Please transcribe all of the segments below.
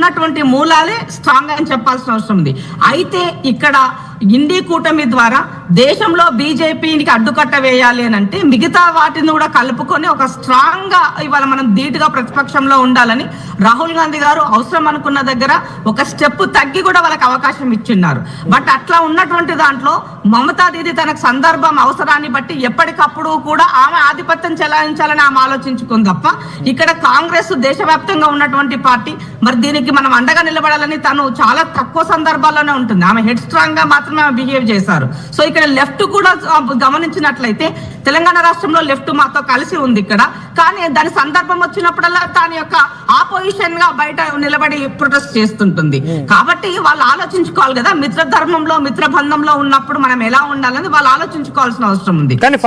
ఉన్నటువంటి మూలాలే స్ట్రాంగ్ అని చెప్పాల్సిన అవసరం ఉంది. అయితే ఇక్కడ ఇండి కూటమి ద్వారా దేశంలో బీజేపీకి అడ్డుకట్ట వేయాలి అని అంటే మిగతా వాటిని కూడా కలుపుకొని ఒక స్ట్రాంగ్ గా ఇవాళ మనం ధీటుగా ప్రతిపక్షంలో ఉండాలని రాహుల్ గాంధీ గారు అవసరం అనుకున్న దగ్గర ఒక స్టెప్ తగ్గి కూడా వాళ్ళకి అవకాశం ఇచ్చిన్నారు. బట్ అట్లా ఉన్నటువంటి దాంట్లో మమతా దీది తనకు సందర్భం అవసరాన్ని బట్టి ఎప్పటికప్పుడు కూడా ఆమె ఆధిపత్యం చెలాయించాలని ఆమె ఆలోచించుకుంది తప్ప ఇక్కడ కాంగ్రెస్ దేశవ్యాప్తంగా ఉన్నటువంటి పార్టీ, మరి దీనికి మనం అండగా నిలబడాలని తను చాలా తక్కువ సందర్భాల్లోనే ఉంటుంది. ఆమె హెడ్ స్ట్రాంగ్ గా మాత్రమే బిహేవ్ చేశారు. సో ఇక్కడ లెఫ్ట్ కూడా గమనించినట్లయితే తెలంగాణ రాష్ట్రంలో లెఫ్ట్ మాతో కలిసి ఉంది ఇక్కడ, కానీ దాని సందర్భం వచ్చినప్పుడల్లా దాని యొక్క ఆపోజిషన్ గా బయట నిలబడి ప్రొటెస్ట్ చేస్తుంటుంది. కాబట్టి వాళ్ళు ఆలోచించుకోవాలి కదా, మిత్ర ధర్మంలో మిత్ర బంధంలో ఉన్నప్పుడు మనం ఎలా ఉండాలని వాళ్ళు ఆలోచించుకోవాల్సిన అవసరం ఉంది. కానీ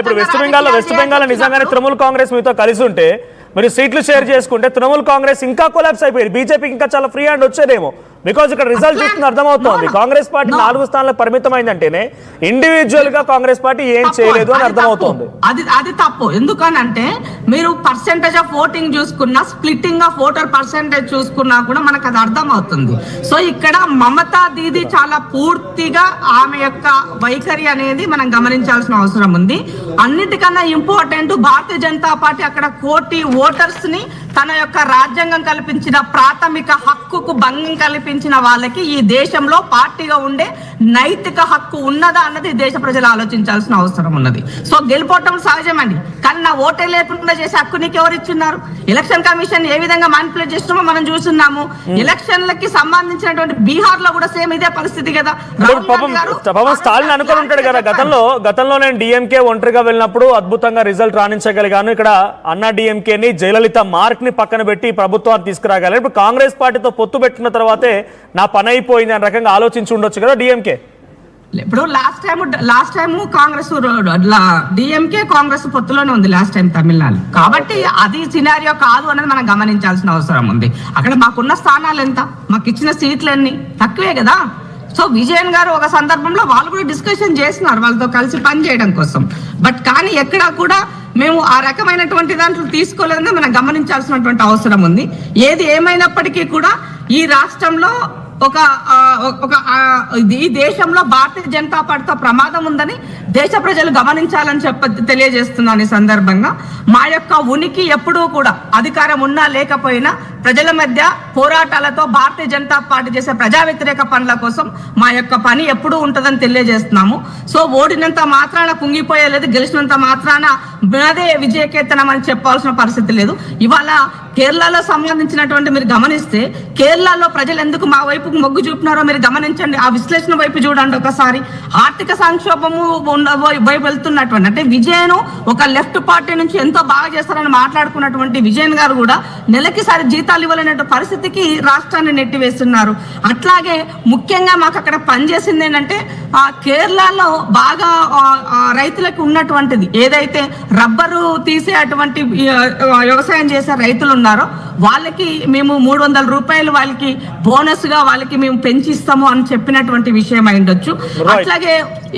ఇప్పుడు వెస్ట్ బెంగాల్ నిజంగానే తృణమూల్ కాంగ్రెస్ మీతో కలిసి ఉంటే మరి సీట్లు షేర్ చేసుకుంటే తృణమూల్ కాంగ్రెస్ ఇంకా కొలాప్స్ అయిపోయింది, బీజేపీకి ఇంకా చాలా ఫ్రీ హ్యాండ్ వచ్చేదేమో. బికాజ్ ఇక్కడ రిజల్ట్ చూస్తున్న అర్థమవుతోంది కాంగ్రెస్ పార్టీ 4 స్థానాలకు పరిమితం అయిందంటేనే ఇండివిజువల్ గా కాంగ్రెస్ పార్టీ ఏం చేయలేదు అని అర్థమవుతోంది. అది తప్పు. ఎందుకనంటే మీరు పర్సెంటేజ్ ఆఫ్ ఓటింగ్ చూసుకున్నా, స్ప్లిట్టింగ్ ఆఫ్ ఓటర్ పర్సెంటేజ్ చూసుకున్నా కూడా మనకు అది అర్థం అవుతుంది. సో ఇక్కడ మమతా దీది చాలా పూర్తిగా ఆమె యొక్క వైఖరి అనేది మనం గమనించాల్సిన అవసరం ఉంది. అన్నిటికన్నా ఇంపార్టెంట్ భారతీయ జనతా పార్టీ అక్కడ కోటి ఓటర్స్ ని తన యొక్క రాజ్యాంగం కల్పించిన ప్రాథమిక హక్కుకు భంగం కల్పించిన వాళ్ళకి ఈ దేశంలో పార్టీగా ఉండే నైతిక హక్కు ఉన్నదా అన్నది దేశ ప్రజలు ఆలోచించాల్సిన అవసరం ఉన్నది. సో గెలిపోవటం సహజమండి, కానీ నా ఓటే లేకుండా చేసే హక్కు నీకు ఎవరు ఇచ్చిన్నారు? ఎలక్షన్ కమిషన్ ఏ విధంగా మానిపులేట్ చేస్తున్నామో మనం చూస్తున్నాము. ఎలక్షన్లకి సంబంధించినటువంటి బీహార్ లో కూడా సేమ్ ఇదే పరిస్థితి కదా. స్టాలిన్ అనుకుని ఉంటాడు కదా, గతంలో నేను డిఎంకే ఒంటరిగా వెళ్ళినప్పుడు అద్భుతంగా రిజల్ట్ రాణించగలిగాను, ఇక్కడ అన్నా డిఎంకేని జయలలిత మార్క్ ని పక్కన పెట్టి ప్రభుత్వాన్ని తీసుకురాగలరు. ఇప్పుడు కాంగ్రెస్ పార్టీతో పొత్తు పెట్టిన తర్వాతే నా పని అయిపోయింది అనే రకంగా ఆలోచించి ఉండొచ్చు కదా డిఎంకే. ఇప్పుడు లాస్ట్ టైం కాంగ్రెస్ డిఎంకే కాంగ్రెస్ పొత్తులోనే ఉంది లాస్ట్ టైం తమిళనాడు. కాబట్టి అది సినారియో కాదు అనేది మనం గమనించాల్సిన అవసరం ఉంది. అక్కడ మాకున్న స్థానాలు ఎంత, మాకు ఇచ్చిన సీట్లు ఎన్ని, తక్కువే కదా. సో విజయన్ గారు ఒక సందర్భంలో వాళ్ళు కూడా డిస్కషన్ చేస్తున్నారు వాళ్ళతో కలిసి పని చేయడం కోసం. బట్ కానీ ఎక్కడా కూడా మేము ఆ రకమైనటువంటి దాంట్లో తీసుకోలేదని మనం గమనించాల్సినటువంటి అవసరం ఉంది. ఏది ఏమైనప్పటికీ కూడా ఈ రాష్ట్రంలో ఈ దేశంలో భారతీయ జనతా పార్టీతో ప్రమాదం ఉందని దేశ ప్రజలు గమనించాలని తెలియజేస్తున్నాను. ఈ సందర్భంగా మా యొక్క ఉనికి ఎప్పుడూ కూడా అధికారం ఉన్నా లేకపోయినా ప్రజల మధ్య పోరాటాలతో భారతీయ జనతా పార్టీ చేసే ప్రజా వ్యతిరేక పనుల కోసం మా యొక్క పని ఎప్పుడూ ఉంటుందని తెలియజేస్తున్నాము. సో ఓడినంత మాత్రాన కుంగిపోయేలేదు, గెలిచినంత మాత్రాన అదే విజయకేతనం అని చెప్పాల్సిన పరిస్థితి లేదు. ఇవాళ కేరళలో సంబంధించినటువంటి మీరు గమనిస్తే కేరళలో ప్రజలు ఎందుకు మా వైపు మొగ్గు చూపినారో మీరు గమనించండి. ఆ విశ్లేషణ వైపు చూడండి ఒకసారి. ఆర్థిక సంక్షోభము వైపు వెళ్తున్నటువంటి అంటే విజయన్ ఒక లెఫ్ట్ పార్టీ నుంచి ఎంతో బాగా చేస్తారని మాట్లాడుకున్నటువంటి విజయన్ గారు కూడా నెలకిసారి జీతాలు ఇవ్వలేనటువంటి పరిస్థితికి రాష్ట్రాన్ని నెట్టివేస్తున్నారు. అట్లాగే ముఖ్యంగా మాకు అక్కడ పనిచేసింది ఏంటంటే కేరళలో బాగా రైతులకు ఉన్నటువంటిది ఏదైతే రబ్బరు తీసే అటువంటి వ్యవసాయం చేసే రైతులు ఉన్నారో వాళ్ళకి మేము 300 రూపాయలు వాళ్ళకి బోనస్ గా వాళ్ళకి మేము పెంచిస్తాము అని చెప్పినటువంటి విషయం అయి ఉండొచ్చు. అట్లాగే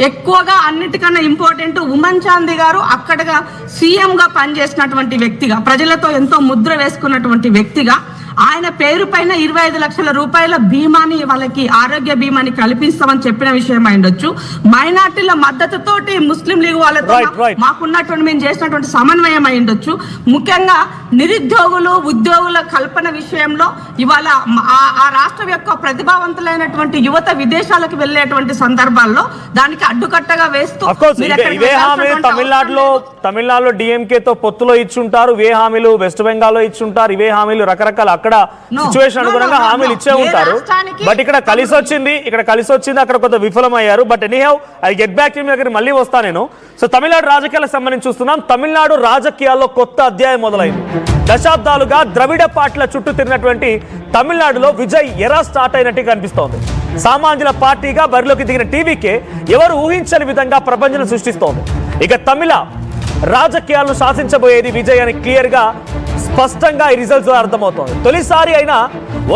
ఎక్కువగా అన్నిటికన్నా ఇంపార్టెంట్ ఉమన్ చాందీ గారు అక్కడగా సీఎం గా పనిచేసినటువంటి వ్యక్తిగా, ప్రజలతో ఎంతో ముద్ర వేసుకున్నటువంటి వ్యక్తిగా ఆయన పేరు పైన 25 లక్షల రూపాయల బీమాని వాళ్ళకి ఆరోగ్య బీమాని కల్పిస్తామని చెప్పిన విషయం అయిండొచ్చు. మైనార్టీల మద్దతుతోటి ముస్లిం లీగ్ వాళ్ళతో మాకున్నటువంటి మేము చేసినటువంటి సమన్వయం అయిండొచ్చు. ముఖ్యంగా నిరుద్యోగులు ఉద్యోగుల కల్పన విషయంలో ఇవాళ ఆ రాష్ట్రం యొక్క ప్రతిభావంతులైనటువంటి యువత విదేశాలకు వెళ్లేటువంటి సందర్భాల్లో దానికి అడ్డుకట్టగా వేస్తూ తమిళనాడులో డిఎంకేతో పొత్తులో ఇచ్చుంటారు, ఇవే హామీలు వెస్ట్ బెంగాల్లో ఇచ్చుంటారు, ఇవే హామీలు రకరకాల అక్కడ సిచ్యువేషన్ అనుగుణంగా హామీలు ఇచ్చే ఉంటారు. బట్ ఇక్కడ కలిసి వచ్చింది అక్కడ కొంత విఫలమయ్యారు. But anyhow I get back to me దగ్గర మళ్ళీ వస్తా నేను. సో తమిళనాడు రాజకీయాలకు సంబంధించి చూస్తున్నాం. తమిళనాడు రాజకీయాల్లో కొత్త అధ్యాయం మొదలైంది. దశాబ్దాలుగా ద్రవిడ పార్టీల చుట్టూ తిరిగినటువంటి తమిళనాడులో విజయ్ ఎరా స్టార్ట్ అయినట్టు కనిపిస్తోంది. సామాన్యుల పార్టీగా బరిలోకి దిగిన టీవీకే ఎవరు ఊహించని విధంగా ప్రపంచం సృష్టిస్తోంది. ఇక తమిళ రాజకీయాలను శాసించబోయేది విజయ్ అని క్లియర్ గా స్పష్టంగా ఈ రిజల్ట్స్ అర్థమవుతోంది. తొలిసారి అయినా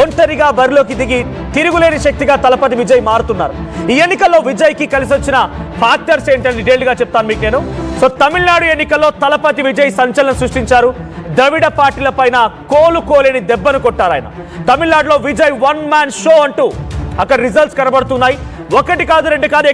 ఒంటరిగా బరిలోకి దిగి తిరుగులేని శక్తిగా తలపతి విజయ్ మారుతున్నారు. ఈ ఎన్నికల్లో విజయ్ కి కలిసి వచ్చిన ఫ్యాక్టర్స్ ఏంటని డీటెయిల్ గా చెప్తాను మీకు నేను. సో తమిళనాడు ఎన్నికల్లో తలపతి విజయ్ సంచలనం సృష్టించారు. ద్రవిడ పార్టీల పైన కోలుకోలేని దెబ్బను కొట్టారు ఆయన. తమిళనాడులో విజయ్ వన్ మ్యాన్ షో అంటూ అక్కడ రిజల్ట్స్ కనబడుతున్నాయి. ఒకటి కాదు, రెండు కాదు.